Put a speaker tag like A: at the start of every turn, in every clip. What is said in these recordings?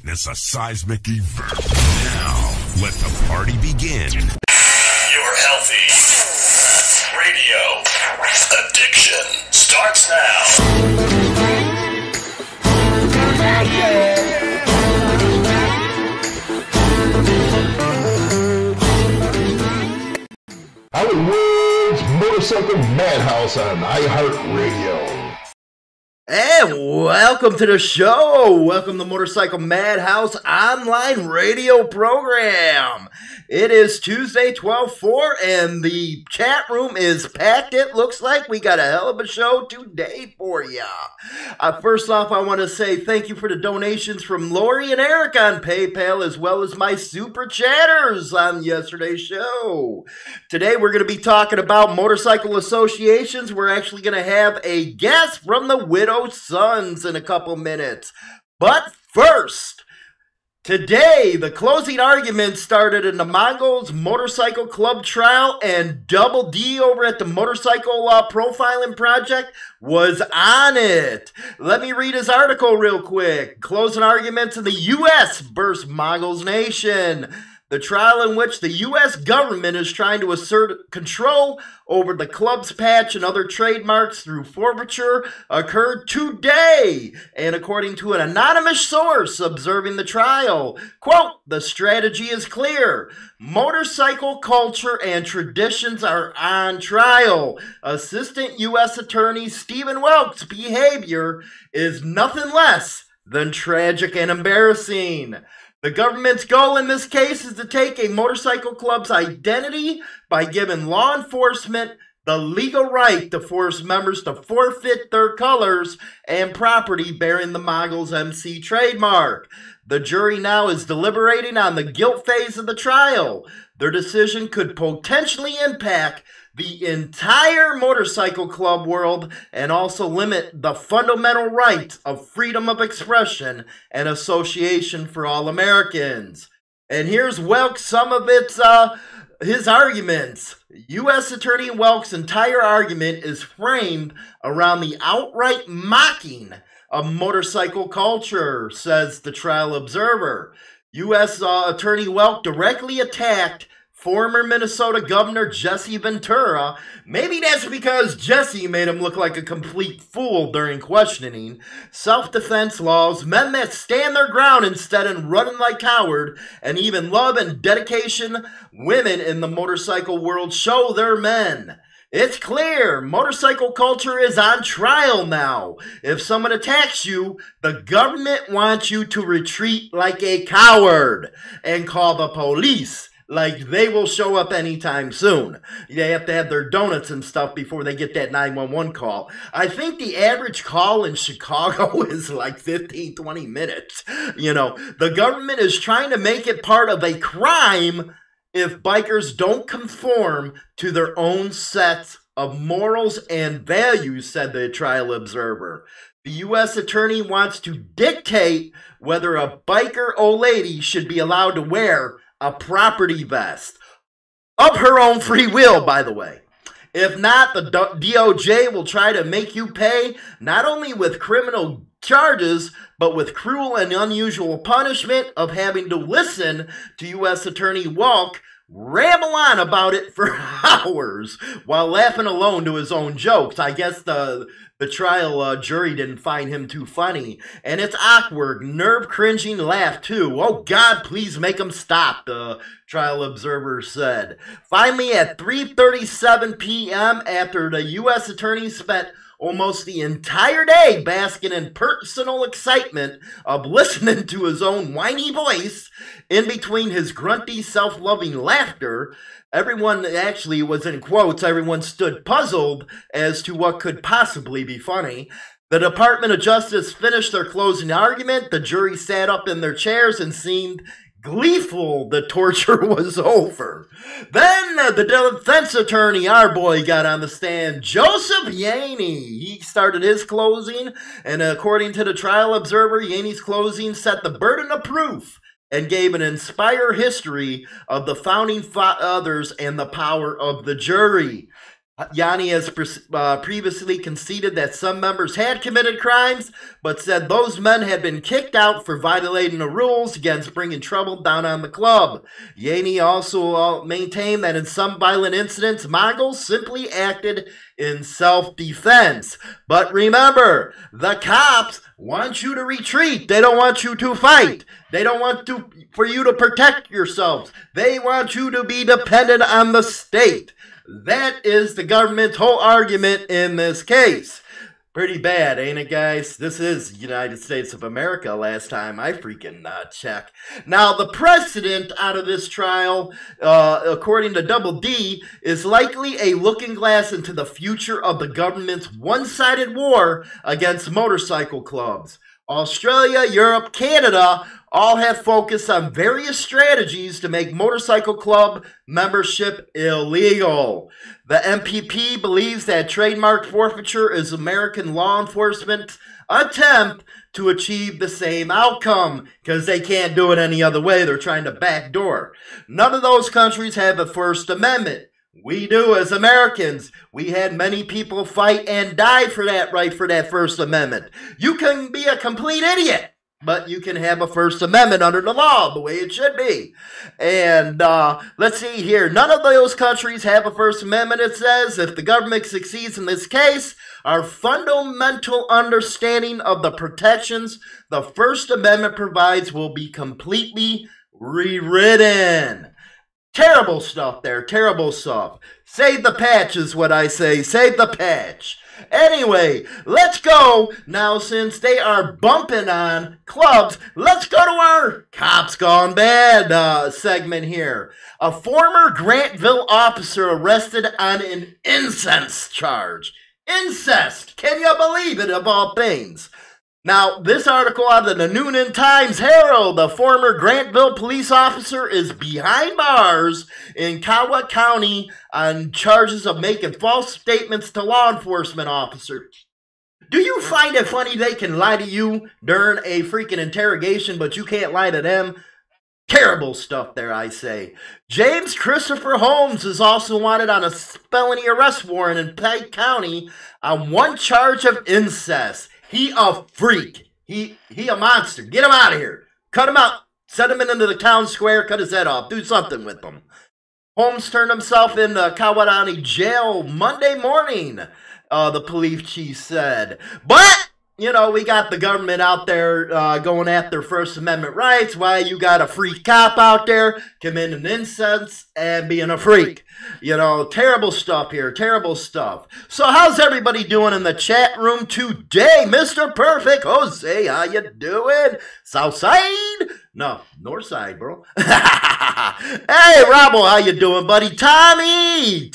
A: witness a seismic event. Now, let the party begin.
B: Your healthy radio addiction starts now.
C: Hollywood's Motorcycle Madhouse on iHeartRadio.
D: And welcome to the show. Welcome to Motorcycle Madhouse online radio program. It is Tuesday, 12/4, and the chat room is packed. It looks like we got a hell of a show today for ya. First off, I want to say thank you for the donations from Lori and Eric on PayPal, as well as my super chatters on yesterday's show. Today, we're going to be talking about motorcycle associations. We're actually going to have a guest from the Widow's Sons in a couple minutes. But first, today, the closing argument started in the Mongols Motorcycle Club trial, and Double D over at the Motorcycle Profiling Project was on it. Let me read his article real quick. Closing arguments in the U.S. versus Mongols Nation. The trial in which the U.S. government is trying to assert control over the club's patch and other trademarks through forfeiture occurred today. And according to an anonymous source observing the trial, quote, the strategy is clear. Motorcycle culture and traditions are on trial. Assistant U.S. Attorney Stephen Welk's behavior is nothing less than tragic and embarrassing. The government's goal in this case is to take a motorcycle club's identity by giving law enforcement the legal right to force members to forfeit their colors and property bearing the Mongols MC trademark. The jury now is deliberating on the guilt phase of the trial. Their decision could potentially impact the entire motorcycle club world and also limit the fundamental rights of freedom of expression and association for all Americans. And here's Welk, some of his arguments. U.S. Attorney Welk's entire argument is framed around the outright mocking of motorcycle culture, says the trial observer. U.S. Attorney Welk directly attacked former Minnesota Governor Jesse Ventura. Maybe that's because Jesse made him look like a complete fool during questioning. Self-defense laws, men that stand their ground instead of running like coward, and even love and dedication women in the motorcycle world show they're men. It's clear, motorcycle culture is on trial now. If someone attacks you, the government wants you to retreat like a coward and call the police. Like they will show up anytime soon. They have to have their donuts and stuff before they get that 911 call. I think the average call in Chicago is like 15, 20 minutes. You know, the government is trying to make it part of a crime if bikers don't conform to their own sets of morals and values, said the trial observer. The U.S. attorney wants to dictate whether a biker old lady should be allowed to wear a property vest of her own free will, by the way. If not, the DOJ will try to make you pay not only with criminal charges, but with cruel and unusual punishment of having to listen to U.S. Attorney Welk ramble on about it for hours while laughing alone to his own jokes. I guess the trial jury didn't find him too funny. And it's awkward, nerve-cringing laugh, too. Oh, God, please make him stop, the trial observer said. Finally, at 3:37 p.m., after the U.S. attorney spent almost the entire day basking in personal excitement of listening to his own whiny voice in between his grunty, self-loving laughter, everyone actually was in quotes, everyone stood puzzled as to what could possibly be funny. The Department of Justice finished their closing argument. The jury sat up in their chairs and seemed gleeful the torture was over. Then the defense attorney, our boy, got on the stand, Joseph Yaney. He started his closing, and according to the trial observer, Yaney's closing set the burden of proof and gave an inspired history of the founding fathers and the power of the jury. Yanni has previously conceded that some members had committed crimes, but said those men had been kicked out for violating the rules against bringing trouble down on the club. Yanni also maintained that in some violent incidents, Mongols simply acted in self-defense. But remember, the cops want you to retreat. They don't want you to fight. They don't want for you to protect yourselves. They want you to be dependent on the state. That is the government's whole argument in this case. Pretty bad, ain't it, guys? This is United States of America last time I freaking checked. Now, the precedent out of this trial, according to Double D, is likely a looking glass into the future of the government's one-sided war against motorcycle clubs. Australia, Europe, Canada all have focused on various strategies to make motorcycle club membership illegal. The MPP believes that trademark forfeiture is American law enforcement's attempt to achieve the same outcome, because they can't do it any other way. They're trying to backdoor. None of those countries have a First Amendment. We do as Americans. We had many people fight and die for that right, for that First Amendment. You can be a complete idiot, but you can have a First Amendment under the law, the way it should be. And let's see here. None of those countries have a First Amendment. It says if the government succeeds in this case, our fundamental understanding of the protections the First Amendment provides will be completely rewritten. Terrible stuff there, terrible stuff. Save the patch is what I say, save the patch. Anyway, let's go. Now, since they are bumping on clubs, let's go to our Cops Gone Bad segment here. A former Grantville officer arrested on an incest charge. Incest, can you believe it, of all things? Now, this article out of the Noonan Times-Herald, the former Grantville police officer is behind bars in Coweta County on charges of making false statements to law enforcement officers. Do you find it funny they can lie to you during a freaking interrogation, but you can't lie to them? Terrible stuff there, I say. James Christopher Holmes is also wanted on a felony arrest warrant in Pike County on one charge of incest. He a freak. He a monster. Get him out of here. Cut him out. Send him into the town square. Cut his head off. Do something with him. Holmes turned himself into Kawatani jail Monday morning, the police chief said. But, you know, we got the government out there going after First Amendment rights. Why you got a freak cop out there committing incest and being a freak? You know, terrible stuff here, terrible stuff. So how's everybody doing in the chat room today? Mr. Perfect Jose, how you doing? South side? No, north side, bro. Hey, Robbo, how you doing, buddy? Tommy,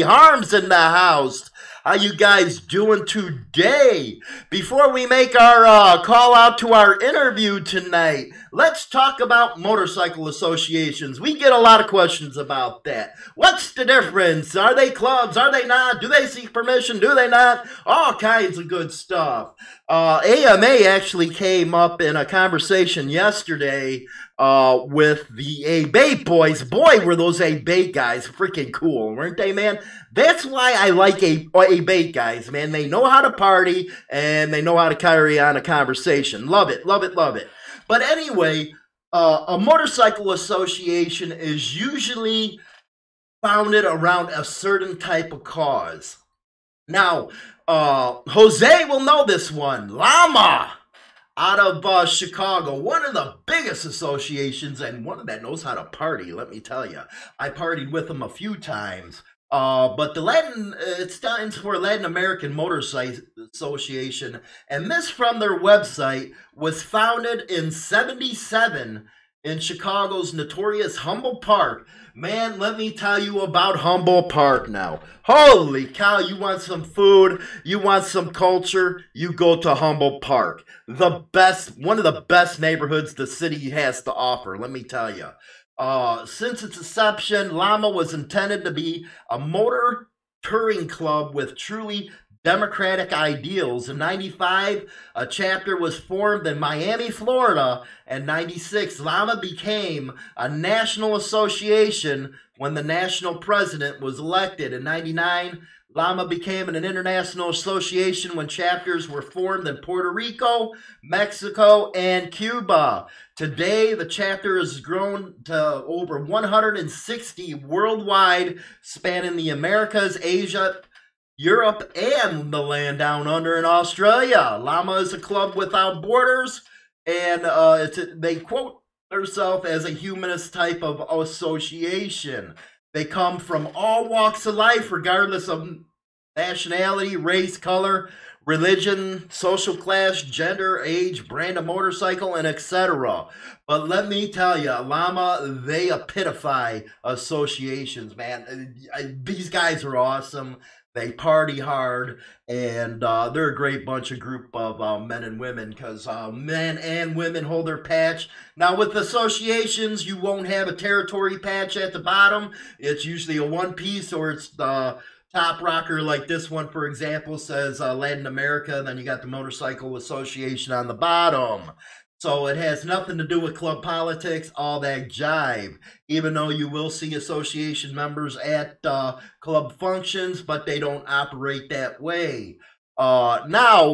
D: Harm's in the house. How you guys doing today? Before we make our call out to our interview tonight, let's talk about motorcycle associations. We get a lot of questions about that. What's the difference? Are they clubs? Are they not? Do they seek permission? Do they not? All kinds of good stuff. AMA actually came up in a conversation yesterday with the A-Bait boys. Boy, were those A-Bait guys freaking cool, weren't they, man? That's why I like A-Bait guys, man. They know how to party, and they know how to carry on a conversation. Love it, love it, love it. But anyway, a motorcycle association is usually founded around a certain type of cause. Now, Jose will know this one. Llama out of Chicago, one of the biggest associations and one that knows how to party, let me tell you. I partied with them a few times. But the Latin, it stands for Latin American Motorcycle Association, and this from their website was founded in '77 in Chicago's notorious Humboldt Park. Man, let me tell you about Humboldt Park now. Holy cow, you want some food, you want some culture, you go to Humboldt Park. The best, one of the best neighborhoods the city has to offer, let me tell you. Since its inception, Llama was intended to be a motor touring club with truly democratic ideals. In '95, a chapter was formed in Miami, Florida, and '96, Llama became a national association when the national president was elected. In 99, Llama became an international association when chapters were formed in Puerto Rico, Mexico, and Cuba. Today, the chapter has grown to over 160 worldwide, spanning the Americas, Asia, Europe, and the land down under in Australia. Llama is a club without borders, and they quote themselves as a humanist type of association. They come from all walks of life, regardless of nationality, race, color, religion, social class, gender, age, brand of motorcycle, and etc. But let me tell you, Llama, they epitify associations, man. These guys are awesome. They party hard, and they're a great group of men and women, because men and women hold their patch. Now, with associations, you won't have a territory patch at the bottom. It's usually a one-piece, or it's the top rocker, like this one, for example, says Latin America, and then you got the Motorcycle Association on the bottom. So it has nothing to do with club politics, all that jive. Even though you will see association members at club functions, but they don't operate that way. Now,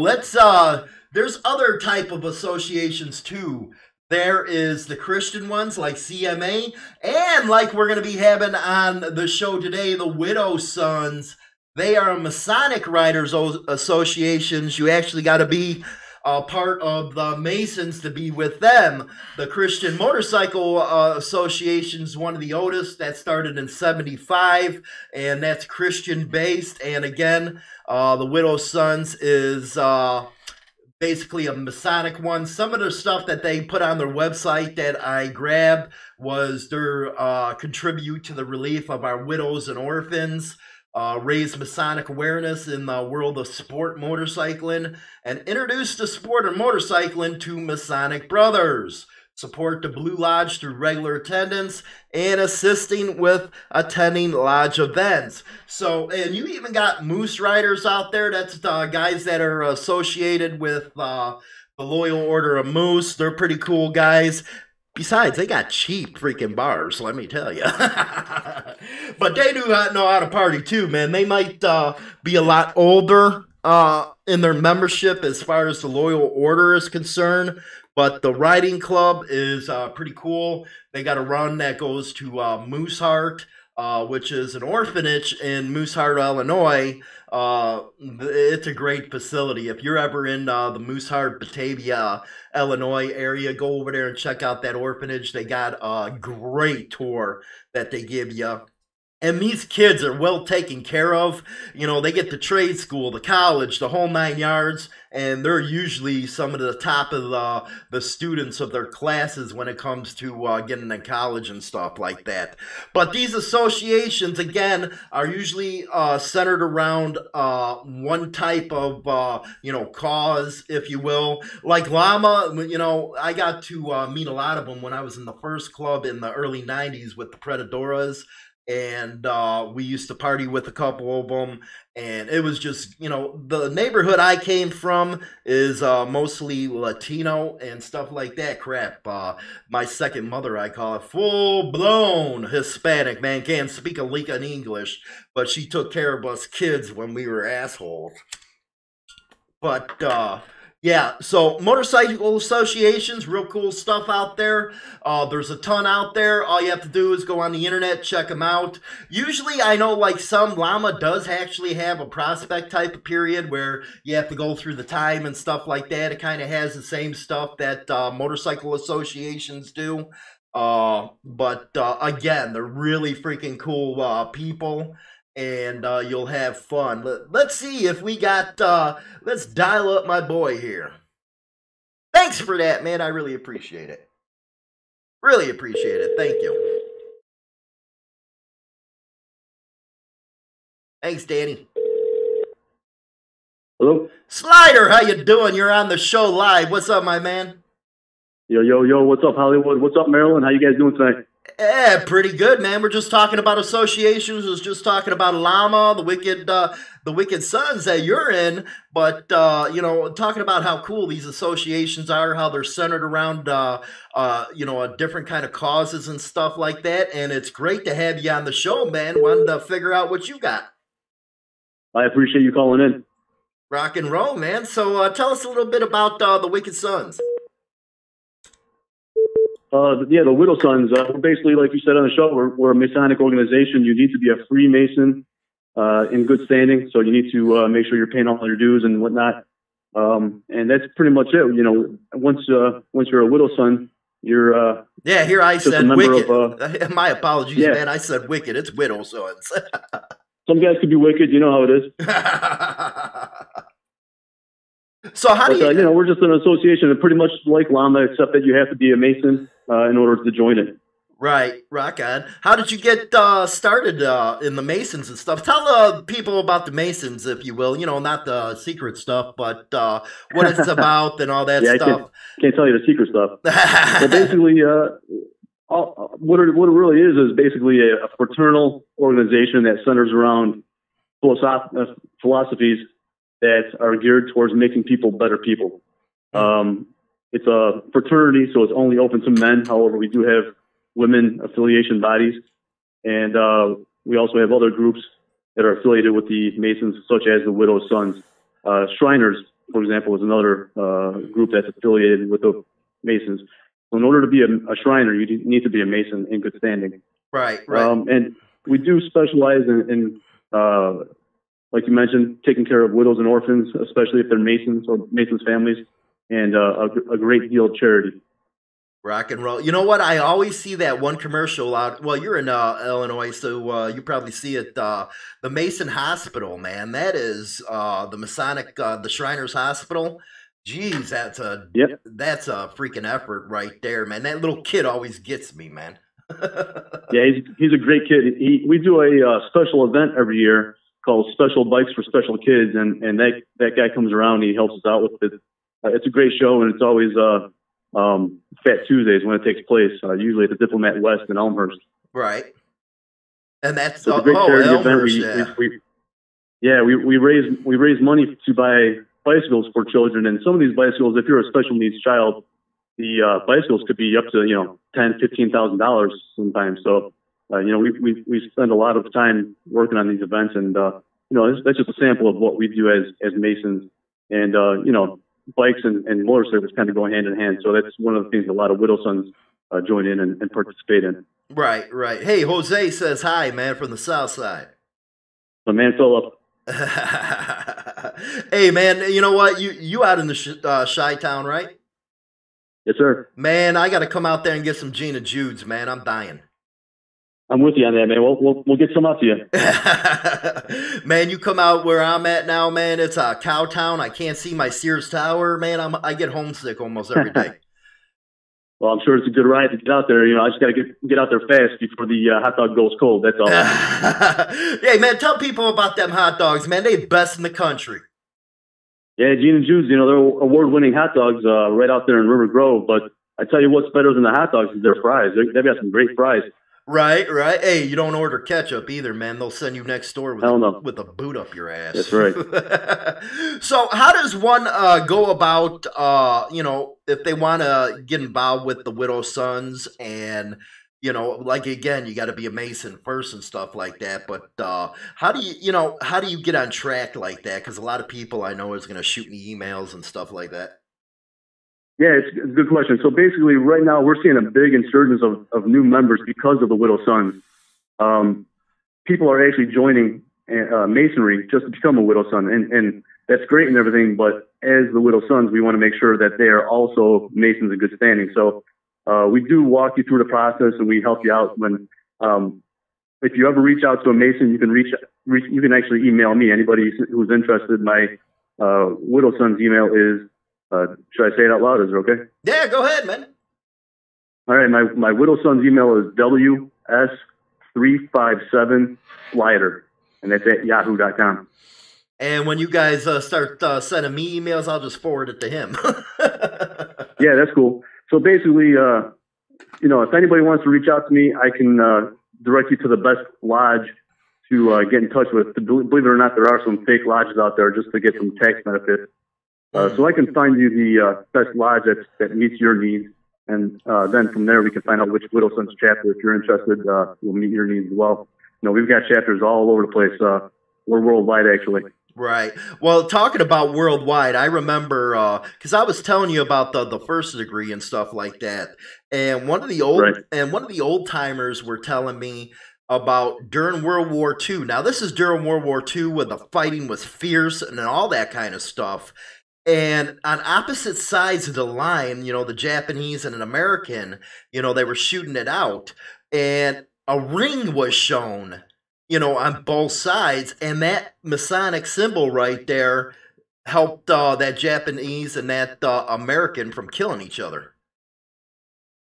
D: there's other type of associations too. There is the Christian ones like CMA, and like we're going to be having on the show today, the Widow Sons. They are Masonic Riders Associations. You actually got to be part of the Masons to be with them. The Christian Motorcycle Association is one of the oldest. That started in 75, and that's Christian based. And again, the Widow Sons is basically a Masonic one. Some of the stuff that they put on their website that I grabbed was their contribute to the relief of our widows and orphans, raise Masonic awareness in the world of sport motorcycling, and introduce the sport of motorcycling to Masonic brothers. Support the Blue Lodge through regular attendance and assisting with attending lodge events. So, and you even got Moose Riders out there. That's the guys that are associated with the Loyal Order of Moose. They're pretty cool guys. Besides, they got cheap freaking bars, let me tell you. But they do know how to party too, man. They might be a lot older in their membership as far as the Loyal Order is concerned. But the riding club is pretty cool. They got a run that goes to Mooseheart, which is an orphanage in Mooseheart, Illinois. It's a great facility. If you're ever in the Mooseheart, Batavia, Illinois area, go over there and check out that orphanage. They got a great tour that they give you. And these kids are well taken care of. You know, they get the trade school, the college, the whole 9 yards, and they're usually some of the top of the students of their classes when it comes to getting to college and stuff like that. But these associations, again, are usually centered around one type of, cause, if you will. Like Llama, I got to meet a lot of them when I was in the first club in the early 90s with the Predadoras. And we used to party with a couple of them, and it was just, the neighborhood I came from is mostly Latino and stuff like that crap. My second mother, I call it, full-blown Hispanic, man, can't speak a lick of English, but she took care of us kids when we were assholes. But, yeah, so motorcycle associations, real cool stuff out there. There's a ton out there. All you have to do is go on the internet, check them out. Usually, I know like some Llama does actually have a prospect type of period where you have to go through the time and stuff like that. It kind of has the same stuff that motorcycle associations do. But again, they're really freaking cool people. And you'll have fun. Let's see if we got, let's dial up my boy here. Thanks for that, man. I really appreciate it. Really appreciate it. Thank you. Thanks, Danny.
E: Hello?
D: Slider, how you doing? You're on the show live. What's up, my man?
E: Yo. What's up, Hollywood? What's up, Maryland? How you guys doing tonight?
D: Yeah, pretty good, man. We're just talking about associations. Was just talking about Llama, the Wicked Sons that you're in. But talking about how cool these associations are, how they're centered around, a different kind of causes and stuff like that. And it's great to have you on the show, man. Wanted to figure out what you got.
E: I appreciate you calling in.
D: Rock and roll, man. So tell us a little bit about the Wicked Sons.
E: The Widow Sons, basically, like you said on the show, we're a Masonic organization. You need to be a Freemason in good standing, so you need to make sure you're paying all your dues and whatnot. And that's pretty much it. You know, once you're a Widow Son, you're
D: here I said Wicked. My apologies,
E: yeah.
D: Man. I said Wicked. It's Widow Sons.
E: Some guys could be wicked. You know how it is.
D: So how do you?
E: We're just an association, pretty much like Llama, except that you have to be a Mason in order to join it.
D: Right, rock on. How did you get started in the Masons and stuff? Tell people about the Masons, if you will. You know, not the secret stuff, but what it's about and all that stuff.
E: I can't tell you the secret stuff. Well, basically, what it really is basically a fraternal organization that centers around philosophies that are geared towards making people better people. It's a fraternity, so it's only open to men. However, we do have women affiliation bodies, and we also have other groups that are affiliated with the Masons, such as the Widow Sons. Shriners, for example, is another group that's affiliated with the Masons. So in order to be a Shriner, you need to be a Mason in good standing.
D: Right.
E: And we do specialize in like you mentioned, taking care of widows and orphans, especially if they're Masons or Masons families, and a great deal of charity.
D: Rock and roll. You know what? I always see that one commercial out. Well, you're in Illinois, so you probably see it. The Mason Hospital, man. That is the Masonic, the Shriners Hospital. Jeez, that's a freaking effort right there, man. That little kid always gets me, man.
E: Yeah, he's a great kid. We do a special event every year called Special Bikes for Special Kids, and that guy comes around and he helps us out with it. It's a great show, and it's always Fat Tuesdays when it takes place, usually at the Diplomat West in Elmhurst.
D: Right. And that's
E: a great charity
D: Elmhurst,
E: event. We raise money to buy bicycles for children, and some of these bicycles, if you're a special needs child, the bicycles could be up to $10,000-$15,000 sometimes. So we spend a lot of time working on these events, and that's just a sample of what we do as Masons, and bikes and motorcycles kind of go hand in hand. So that's one of the things a lot of Widow Sons join in and participate in.
D: Right. Hey, Jose says hi, man, from the South Side.
E: My man Philip.
D: Hey, man, you know what? You out in the Chi-Town, right?
E: Yes, sir.
D: Man, I got to come out there and get some Gina Jude's, man. I'm dying.
E: I'm with you on that, man. We'll get some out to you.
D: Man, you come out where I'm at now, man. It's a cow town. I can't see my Sears Tower, man. I get homesick almost every day.
E: Well, I'm sure it's a good ride to get out there. I just got to get out there fast before the hot dog goes cold. That's all.
D: Hey, man, tell people about them hot dogs, man. They best in the country.
E: Yeah, Gene & Jude's, they're award-winning hot dogs right out there in River Grove. But I tell you what's better than the hot dogs is their fries. They've got some great fries.
D: Right. Hey, you don't order ketchup either, man. They'll send you next door with a boot up your ass.
E: That's right.
D: So how does one go about, if they want to get involved with the Widow Sons and, again, you got to be a Mason first and stuff like that. But how do you get on track like that? Because a lot of people I know is going to shoot me emails and stuff like that.
E: Yeah, it's a good question. So basically, right now, we're seeing a big insurgence of new members because of the Widow Sons. People are actually joining Masonry just to become a Widow Son, and that's great and everything, but as the Widow Sons, we want to make sure that they are also Masons in good standing. So we do walk you through the process, and we help you out. When if you ever reach out to a Mason, you can actually email me. Anybody who's interested, my Widow Sons email is, should I say it out loud? Is it okay?
D: Yeah, go ahead, man.
E: All right, my Widow Son's email is ws357slider, and that's at yahoo.com.
D: And when you guys start sending me emails, I'll just forward it to him.
E: Yeah, that's cool. So basically, if anybody wants to reach out to me, I can direct you to the best lodge to get in touch with. Believe it or not, there are some fake lodges out there just to get some tax benefits. So I can find you the best lodge that meets your needs. And then from there, we can find out which Widow Sons chapter, if you're interested, will meet your needs as well. We've got chapters all over the place. We're worldwide, actually.
D: Right. Well, talking about worldwide, I remember because I was telling you about the first degree and stuff like that, and one of the old timers were telling me about during World War II. Now, this is during World War II when the fighting was fierce and all that kind of stuff. And on opposite sides of the line, the Japanese and an American, they were shooting it out, and a ring was shown, on both sides, and that Masonic symbol right there helped that Japanese and that American from killing each other.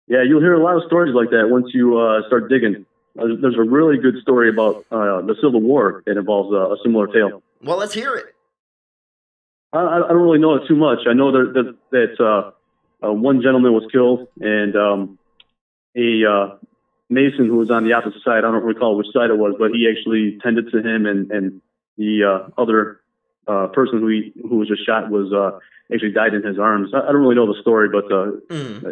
E: Yeah, you'll hear a lot of stories like that once you start digging. There's a really good story about the Civil War that involves a similar tale.
D: Well, let's hear it.
E: I don't really know it too much. I know that one gentleman was killed, and a Mason who was on the opposite side, I don't recall which side it was, but he actually tended to him, and the other person who was just shot was actually died in his arms. I don't really know the story, but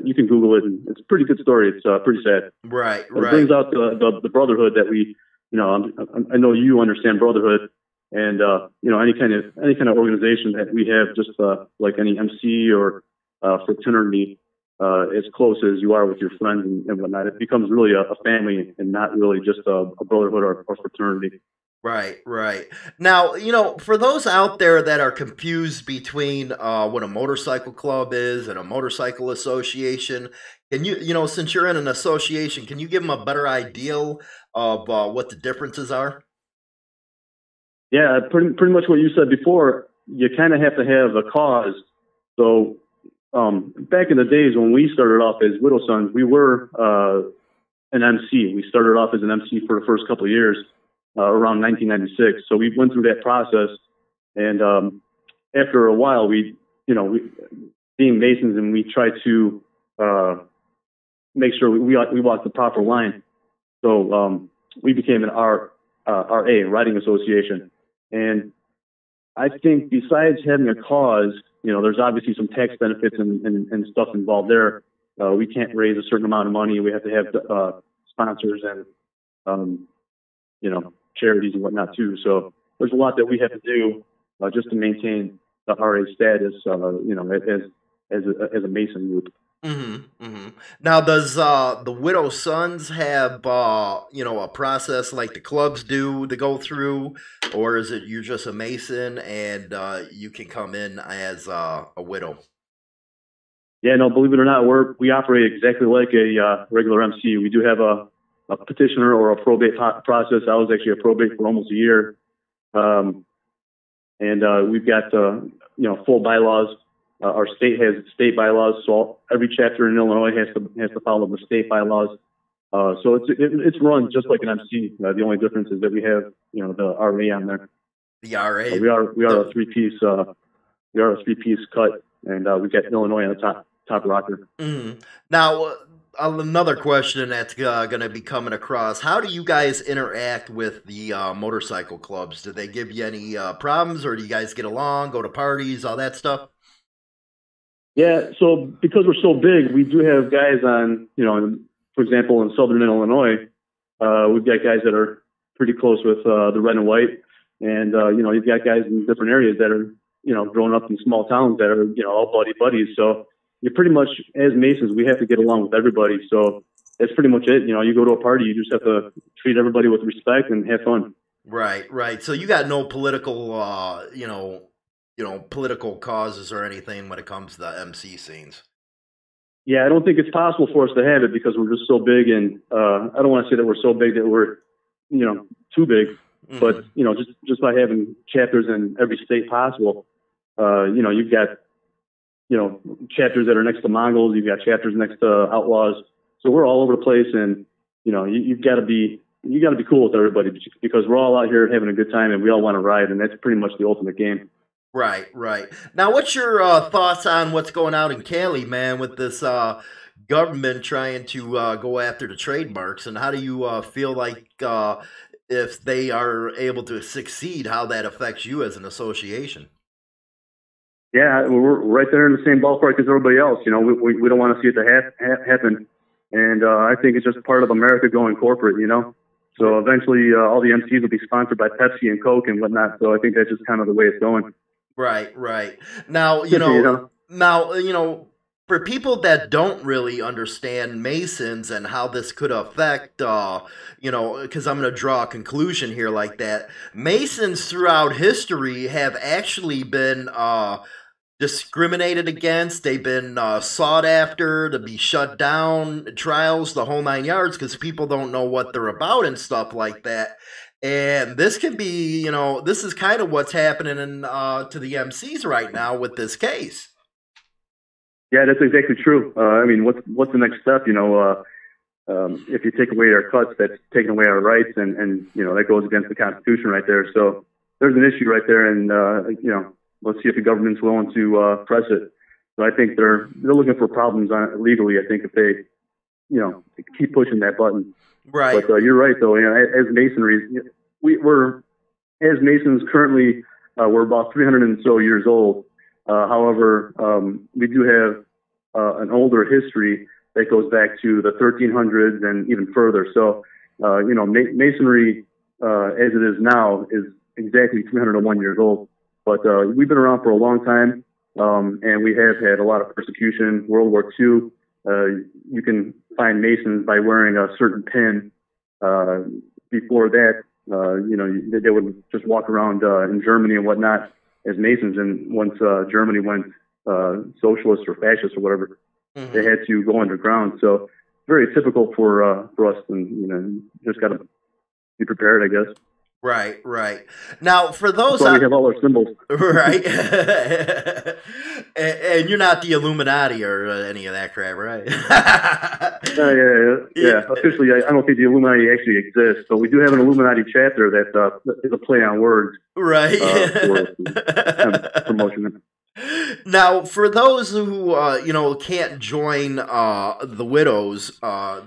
E: you can Google it, and it's a pretty good story. It's pretty sad.
D: Right.
E: It brings out the brotherhood that we, I know you understand brotherhood, and any kind of organization that we have, just like any MC or fraternity. As close as you are with your friends and whatnot, it becomes really a family and not really just a brotherhood or fraternity.
D: Right. Now, for those out there that are confused between what a motorcycle club is and a motorcycle association, can you, since you're in an association, can you give them a better idea of what the differences are?
E: Yeah, pretty much what you said before. You kind of have to have a cause. So, back in the days when we started off as Widow Sons, we were an MC. We started off as an MC for the first couple of years, around 1996. So we went through that process, and after a while, we being Masons, and we tried to make sure we walked the proper line. So we became an RA, Riding Association, and I think besides having a cause, there's obviously some tax benefits and stuff involved there. We can't raise a certain amount of money. We have to have sponsors and, charities and whatnot too. So there's a lot that we have to do just to maintain the RA status, as a Mason group.
D: Mm-hmm. Now, does the Widow Sons have a process like the clubs do to go through, or is it you're just a Mason and you can come in as a widow?
E: Yeah, no, believe it or not, we operate exactly like a regular MC. We do have a petitioner or a probate process. I was actually a probate for almost a year, and we've got full bylaws. Our state has state bylaws, so every chapter in Illinois has to follow the state bylaws. So it's run just like an MC. The only difference is that we have the RA on there.
D: The RA.
E: We are a three-piece. We are a three-piece cut, and we've got Illinois on the top rocker.
D: Mm-hmm. Now, another question that's going to be coming across: how do you guys interact with the motorcycle clubs? Do they give you any problems, or do you guys get along, go to parties, all that stuff?
E: Yeah, so because we're so big, we do have guys on, for example, in Southern Illinois, we've got guys that are pretty close with the red and white, and you've got guys in different areas that are, growing up in small towns that are, all buddies. So you're pretty much, as Masons, we have to get along with everybody. So that's pretty much it. You go to a party, you just have to treat everybody with respect and have fun.
D: Right. So you got no political, political causes or anything when it comes to the MC scenes.
E: Yeah, I don't think it's possible for us to have it because we're just so big, and I don't want to say that we're so big that we're, too big, mm-hmm. But just by having chapters in every state possible, you've got, chapters that are next to Mongols, you've got chapters next to outlaws, so we're all over the place, and you've got to be cool with everybody because we're all out here having a good time, and we all want to ride, and that's pretty much the ultimate game.
D: Right. Now, what's your thoughts on what's going out in Cali, man, with this government trying to go after the trademarks, and how do you feel like if they are able to succeed, how that affects you as an association?
E: Yeah, we're right there in the same ballpark as everybody else. You know, we don't want to see it happen, and I think it's just part of America going corporate. You know, so eventually all the MCs will be sponsored by Pepsi and Coke and whatnot. So I think that's just kind of the way it's going.
D: Right, right. Now, you know, for people that don't really understand Masons and how this could affect, because I'm going to draw a conclusion here like that. Masons throughout history have actually been discriminated against. They've been sought after to be shut down, trials, the whole 9 yards, because people don't know what they're about and stuff like that. And this can be, this is kind of what's happening to the MCs right now with this case.
E: Yeah, that's exactly true. I mean, what's the next step? If you take away our cuts, that's taking away our rights, and that goes against the Constitution right there. So there's an issue right there, and let's see if the government's willing to press it. So I think they're looking for problems legally. I think if they, keep pushing that button.
D: Right.
E: But you're right, though. As masonry, we're as Masons currently, we're about 300 and so years old. However, we do have an older history that goes back to the 1300s and even further. So, Masonry, as it is now, is exactly 301 years old. But we've been around for a long time, and we have had a lot of persecution. World War II, you can find Masons by wearing a certain pin. Before that, they would just walk around in Germany and whatnot as Masons. And once Germany went socialist or fascist or whatever, they had to go underground. So very typical for us, and just got to be prepared, I guess.
D: Right, right. Now, for those...
E: we have all our symbols.
D: Right. and you're not the Illuminati or any of that crap, right?
E: Yeah. Officially, I don't think the Illuminati actually exists, but we do have an Illuminati chapter that is a play on words.
D: Right.
E: For promotion.
D: Now, for those who can't join the Widows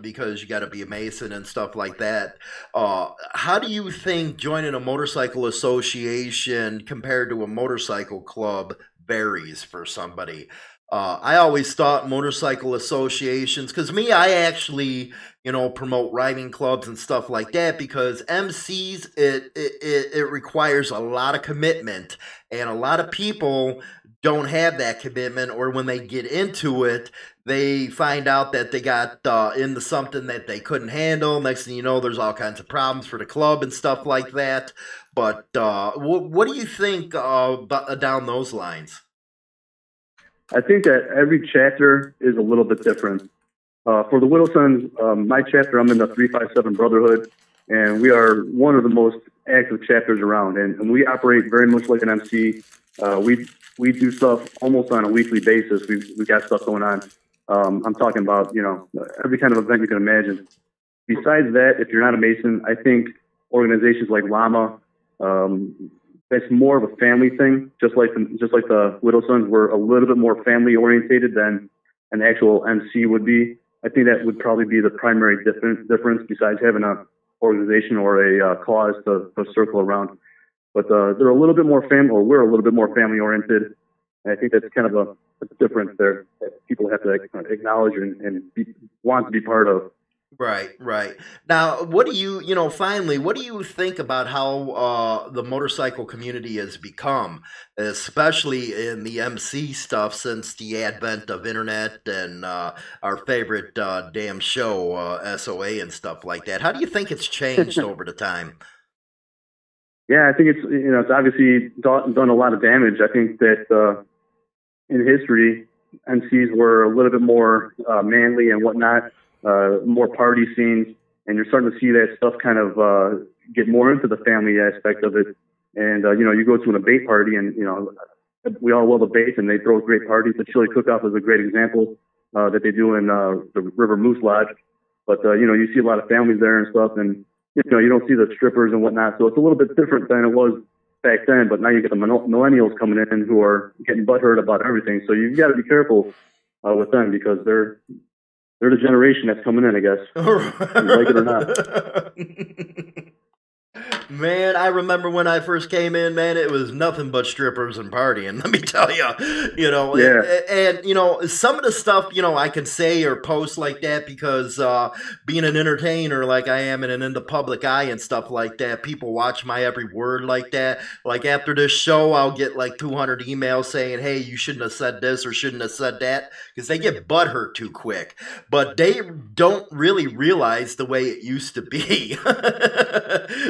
D: because you got to be a Mason and stuff like that, how do you think joining a motorcycle association compared to a motorcycle club varies for somebody? I always thought motorcycle associations, because I actually promote riding clubs and stuff like that, because MCs it requires a lot of commitment, and a lot of people don't have that commitment, or when they get into it, they find out that they got into something that they couldn't handle. Next thing you know, there's all kinds of problems for the club and stuff like that. But what do you think down those lines?
E: I think that every chapter is a little bit different. For the Widow Sons, my chapter, I'm in the 357 Brotherhood, and we are one of the most active chapters around, and we operate very much like an MC. We do stuff almost on a weekly basis. We got stuff going on. I'm talking about, every kind of event you can imagine. Besides that, if you're not a Mason, I think organizations like Llama, that's more of a family thing. Just like the Widow Sons were a little bit more family orientated than an actual MC would be. I think that would probably be the primary difference besides having an organization or a cause to circle around. But they're a little bit more or we're a little bit more family oriented. And I think that's kind of a difference there that people have to acknowledge and want to be part of.
D: Right, right. Now, what do you think about how the motorcycle community has become, especially in the MC stuff since the advent of internet and our favorite damn show, SOA and stuff like that? How do you think it's changed over the time?
E: Yeah, I think it's obviously done a lot of damage. I think that in history, MCs were a little bit more manly and whatnot, more party scenes, and you're starting to see that stuff kind of get more into the family aspect of it. And you go to an abate party, and we all love abate, and they throw great parties. The chili cook-off is a great example that they do in the River Moose Lodge. But you see a lot of families there and stuff, and you don't see the strippers and whatnot, so it's a little bit different than it was back then. But now you get the millennials coming in who are getting butthurt about everything. So you've got to be careful with them, because they're they're the generation that's coming in, I guess. Like it or not.
D: Man, I remember when I first came in, man, it was nothing but strippers and partying. Let me tell you,
E: Yeah.
D: and some of the stuff, I can say or post like that because being an entertainer like I am and in the public eye and stuff like that, people watch my every word like that. Like after this show, I'll get like 200 emails saying, hey, you shouldn't have said this or shouldn't have said that, because they get butthurt too quick. But they don't really realize the way it used to be.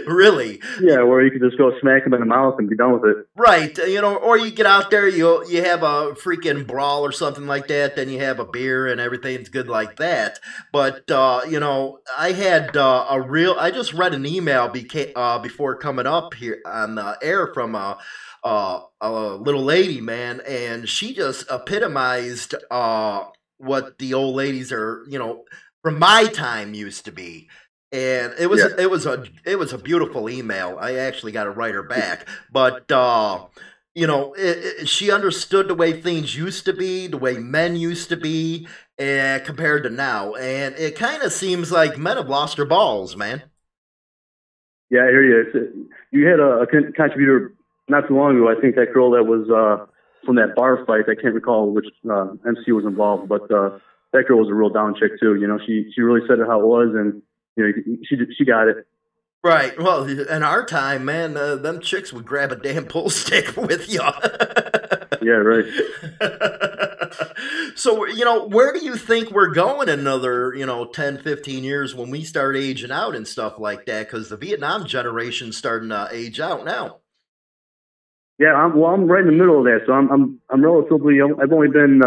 D: Really.
E: Yeah, where you can just go smack them in the mouth and be done with it.
D: Right, or you get out there, you have a freaking brawl or something like that, then you have a beer and everything's good like that. But, I had I just read an email before coming up here on the air from a little lady, man, and she just epitomized what the old ladies are, from my time used to be. And it was a beautiful email. I actually got to write her back, but she understood the way things used to be, the way men used to be, compared to now. And it kind of seems like men have lost their balls, man.
E: Yeah, I hear you. You had a contributor not too long ago. I think that girl that was from that bar fight. I can't recall which MC was involved, but that girl was a real down chick too. She really said it how it was, and she got it.
D: Right. Well, in our time, man, them chicks would grab a damn pull stick with you.
E: Yeah, right.
D: So, where do you think we're going in another, 10, 15 years when we start aging out and stuff like that? Because the Vietnam generation's starting to age out now.
E: Yeah, I'm right in the middle of that. So I'm relatively. I've only been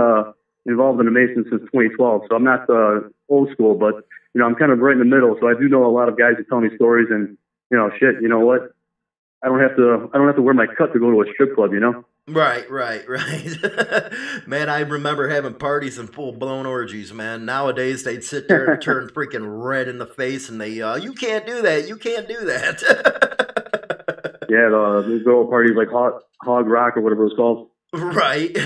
E: involved in the Mason since 2012, so I'm not old school, but I'm kind of right in the middle. So I do know a lot of guys who tell me stories, and shit. You know what? I don't have to wear my cut to go to a strip club.
D: Right. Man, I remember having parties and full-blown orgies, man. Nowadays, they'd sit there and turn freaking red in the face, and they, you can't do that. You can't do that.
E: Yeah, the girl parties like Hog Rock or whatever it's called.
D: Right.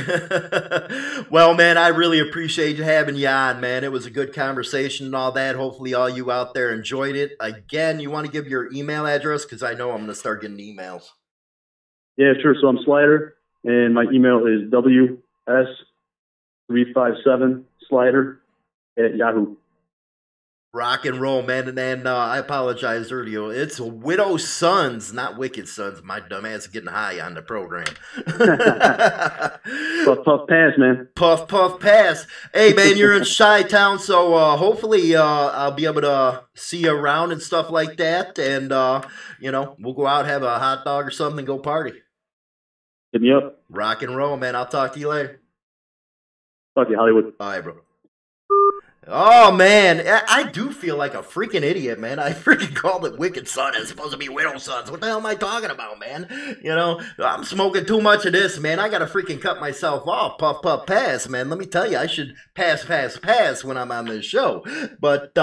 D: Well, man, I really appreciate having you on, man. It was a good conversation and all that. Hopefully all you out there enjoyed it. Again, you want to give your email address? Because I know I'm going to start getting emails.
E: Yeah, sure. So I'm Slider, and my email is ws357slider@yahoo.
D: Rock and roll, man. And then I apologize earlier. It's Widow Sons, not Wicked Sons. My dumb ass is getting high on the program.
E: Puff pass, man.
D: Puff pass. Hey, man, you're in Chi-Town, so hopefully I'll be able to see you around and stuff like that. And, we'll go out, have a hot dog or something, and go party.
E: Hit me up.
D: Rock and roll, man. I'll talk to you later.
E: Talk to you, Hollywood.
D: All right, bro. Oh, man, I do feel like a freaking idiot, man. I freaking called it Wicked Son. It's supposed to be Widow Sons. What the hell am I talking about, man? I'm smoking too much of this, man. I got to freaking cut myself off. Puff, pass, man. Let me tell you, I should pass when I'm on this show. But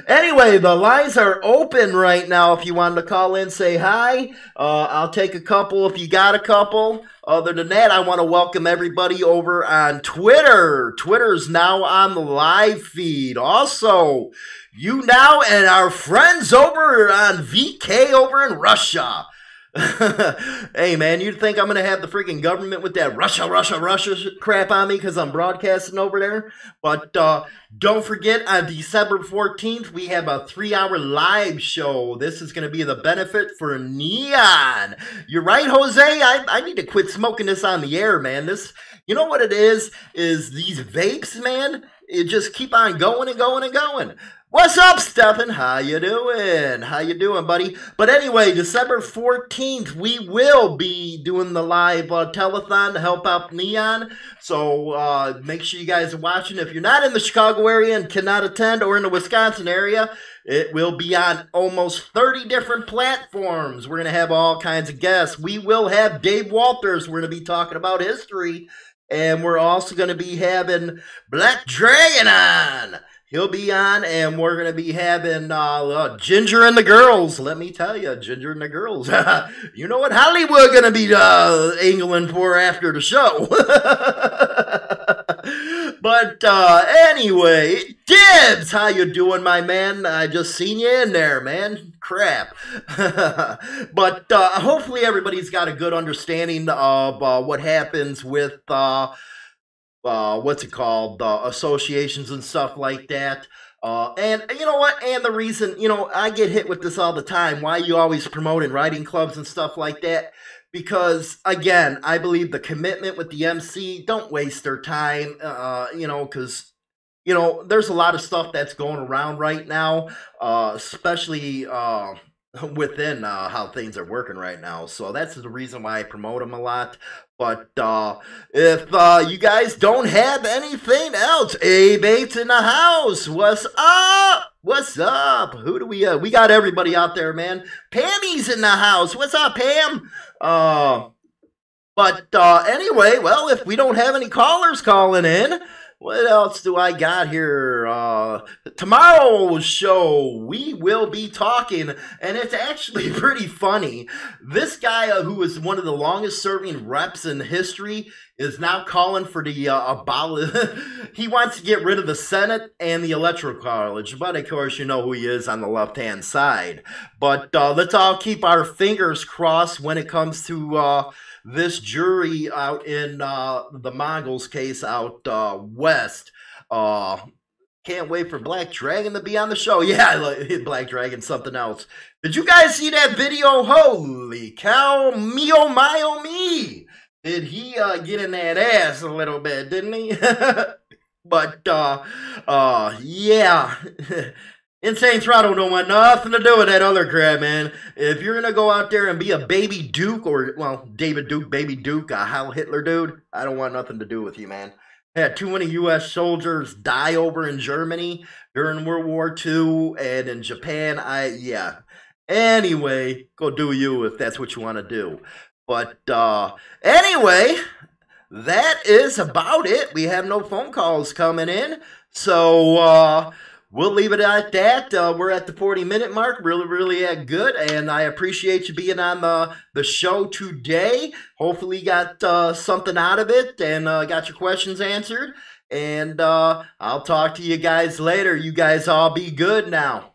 D: anyway, the lines are open right now. If you wanted to call in, say hi. I'll take a couple if you got a couple. Other than that, I want to welcome everybody over on Twitter. Twitter's now on the live feed. Also, you now and our friends over on VK over in Russia. Hey, man, you think I'm going to have the freaking government with that Russia crap on me because I'm broadcasting over there? But don't forget, on December 14th, we have a 3-hour live show. This is going to be the benefit for Neon. You're right, Jose. I need to quit smoking this on the air, man. This, you know what it is these vapes, man, it just keep on going and going and going. What's up, Stephen? How you doing, buddy? But anyway, December 14th, we will be doing the live telethon to help out Neon. So make sure you guys are watching. If you're not in the Chicago area and cannot attend, or in the Wisconsin area, it will be on almost 30 different platforms. We're going to have all kinds of guests. We will have Dave Walters. We're going to be talking about history. And we're also going to be having Black Dragon on. He'll be on, and we're going to be having Ginger and the Girls. Let me tell you, Ginger and the Girls. You know what Hollywood going to be angling for after the show. But anyway, Dibs, how you doing, my man? I just seen you in there, man. Crap. But hopefully everybody's got a good understanding of what happens with what's it called, associations and stuff like that. And you know what? And the reason, I get hit with this all the time. Why you always promoting riding clubs and stuff like that? Because, again, I believe the commitment with the MC, don't waste their time, because, there's a lot of stuff that's going around right now, especially within how things are working right now. So that's the reason why I promote them a lot. But if you guys don't have anything else, A-Bates in the house. What's up? What's up? Who do we got everybody out there, man. Pammy's in the house. What's up, Pam? But anyway, well, if we don't have any callers calling in, what else do I got here? Tomorrow's show, we will be talking, and it's actually pretty funny. This guy who is one of the longest serving reps in history is now calling for the he wants to get rid of the Senate and the Electoral College, but of course you know who he is on the left-hand side. But let's all keep our fingers crossed when it comes to this jury out in the Mongols case out west. Can't wait for Black Dragon to be on the show. Yeah, I like Black Dragon, something else. Did you guys see that video? Holy cow, me oh my oh me. Did he get in that ass a little bit, didn't he? But, yeah. Insane Throttle don't want nothing to do with that other crap, man. If you're gonna go out there and be a baby Duke, or, well, David Duke, baby Duke, a Heil Hitler dude, I don't want nothing to do with you, man. Had too many U.S. soldiers die over in Germany during World War II, and in Japan, yeah. Anyway, go do you if that's what you want to do. But, anyway, that is about it. We have no phone calls coming in, so, we'll leave it at that. We're at the 40-minute mark. Really good. And I appreciate you being on the show today. Hopefully you got something out of it and got your questions answered. And I'll talk to you guys later. You guys all be good now.